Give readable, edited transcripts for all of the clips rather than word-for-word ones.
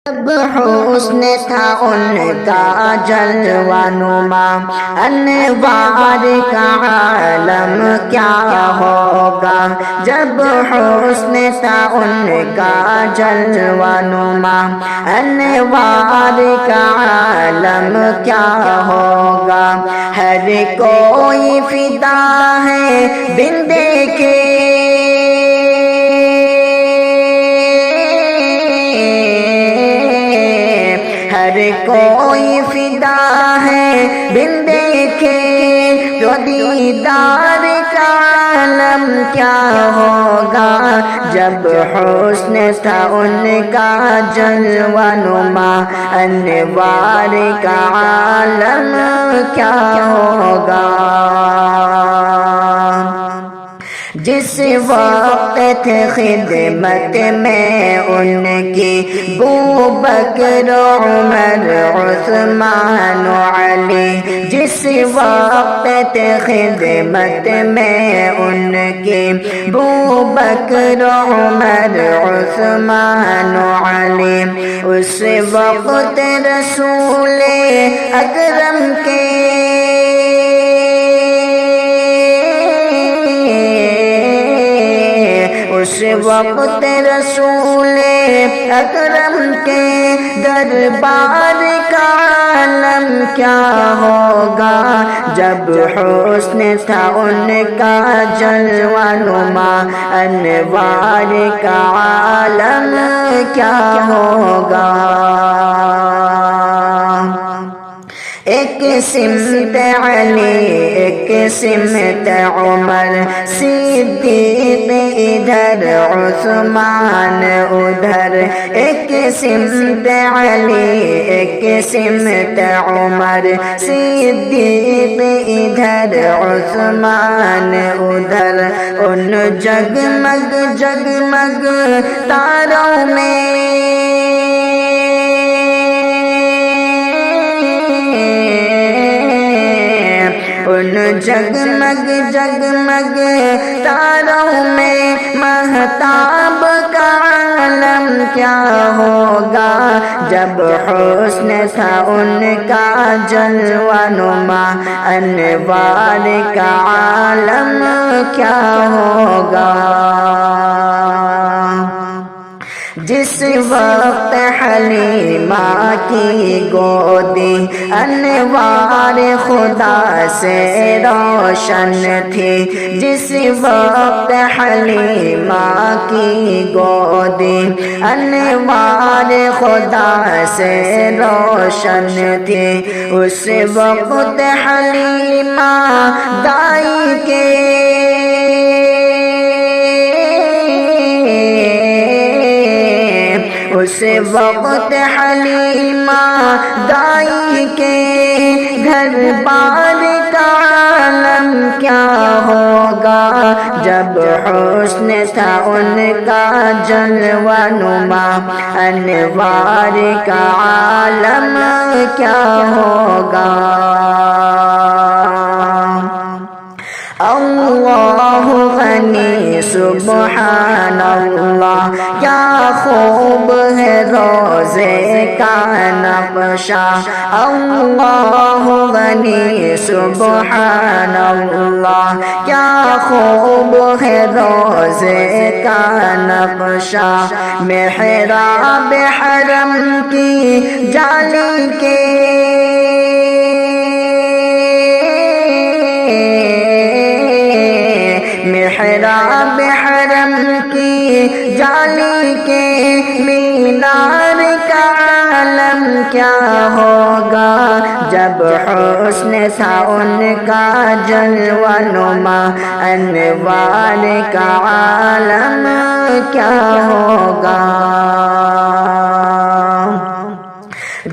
جب حسن تھا ان کا جلوہ نما، انوار کا عالم کیا ہوگا۔ جب حسن تھا ان کا جلوہ نما، انوار کا عالم کیا ہوگا۔ ہر کوئی فدا ہے بن دیکھے، ہر کوئی فدا ہے بن دیکھے، تو دیدار کا عالم کیا ہوگا۔ جب حسن تھا ان کا جلوہ نما، انوار کا عالم کیا ہوگا۔ جس وقت تھے خدمت میں ان کی ابوبکر عمر عثمان علی، جس وقت تھے خدمت میں ان کی ابوبکر عمر عثمان علی، اس وقت رسول اکرم کے اس وقت رسول اکرم کے دربار کا عالم کیا ہوگا۔ جب حسن تھا ان کا جلوہ نما، انوار کا عالم کیا ہوگا۔ ایک سمت علی ایک سمت عمر، صدیق ادھر عثمان ادھر، ایک سمت علی ایک سمت عمر، صدیق ادھر عثمان ادھر، ان جگمگ جگمگ تاروں میں ان جگمگ جگمگ تاروں میں مہتاب کا عالم کیا ہوگا۔ جب حسن تھا ان کا جلوہ نما، انوار کا عالم کیا ہوگا۔ جس وقت حلیمہ کی گودی انوار خدا سے روشن تھی، جس وقت حلیمہ کی گودی انوار خدا سے روشن تھی، اس وقت حلیمہ دائی کے اس وقت حلیمہ دائی کے گھر بار کا عالم کیا ہوگا۔ جب حسن تھا ان کا جلوہ نما، انوار کا عالم کیا ہوگا۔ اللہ غنی سبحان اللہ، کیا خوب ہے روضے کا نقشہ۔ اللہ غنی سبحان اللہ، کیا خوب ہے روضے کا نقشہ۔ محراب حرم کی جالی کے محراب حرم کی جالی کے مینار کا عالم کیا ہوگا۔ جب حسن تھا ان کا جلوہ نما، انوار کا عالم کیا ہوگا۔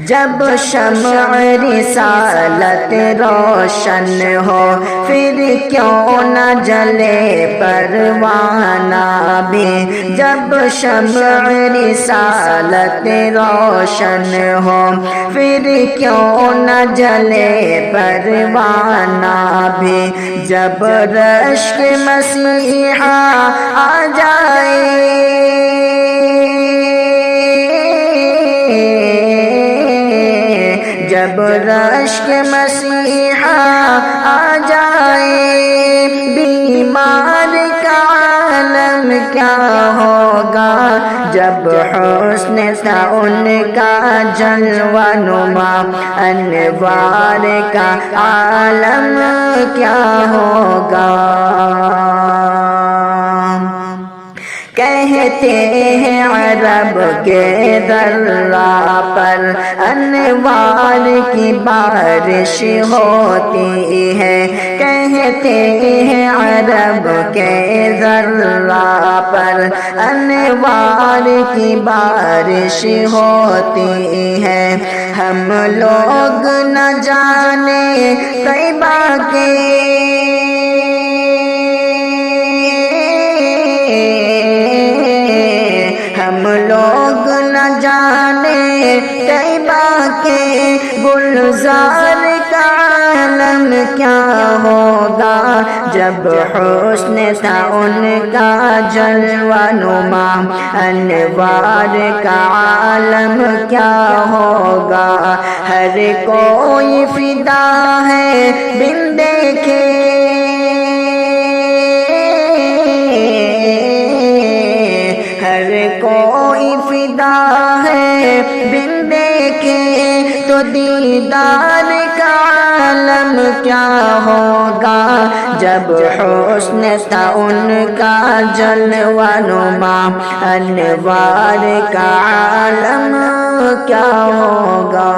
جب شمع رسالت روشن ہو، پھر کیوں نہ جلے پروانہ بھی۔ جب شمع رسالت روشن ہو، پھر کیوں نہ جلے پروانہ بھی۔ جب رشک مسیحا آ جائے جب رشک مسیحا آ جائے بیمار کا عالم کیا ہوگا جب حسن تھا ان کا جلوہ نما انوار کا عالم کیا ہوگا کہتے ہیں عرب کے درہ پر انوار کی بارش ہوتی ہے کہتے ہیں عرب کے درہ پر انوار کی بارش ہوتی ہے ہم لوگ نہ جانے طیبہ کے ہم لوگ نہ جانے طیبہ کے گلزار کا عالم کیا ہوگا جب حسن تھا ان کا جلوہ نما انوار کا عالم کیا ہوگا ہر کوئی فدا ہے بن دیکھے ہر کوئی فدا ہے بن دیکھے تو دیدار کا عالم کیا ہوگا جب حسن تھا ان کا جلوہ نما انوار کا عالم کیا ہوگا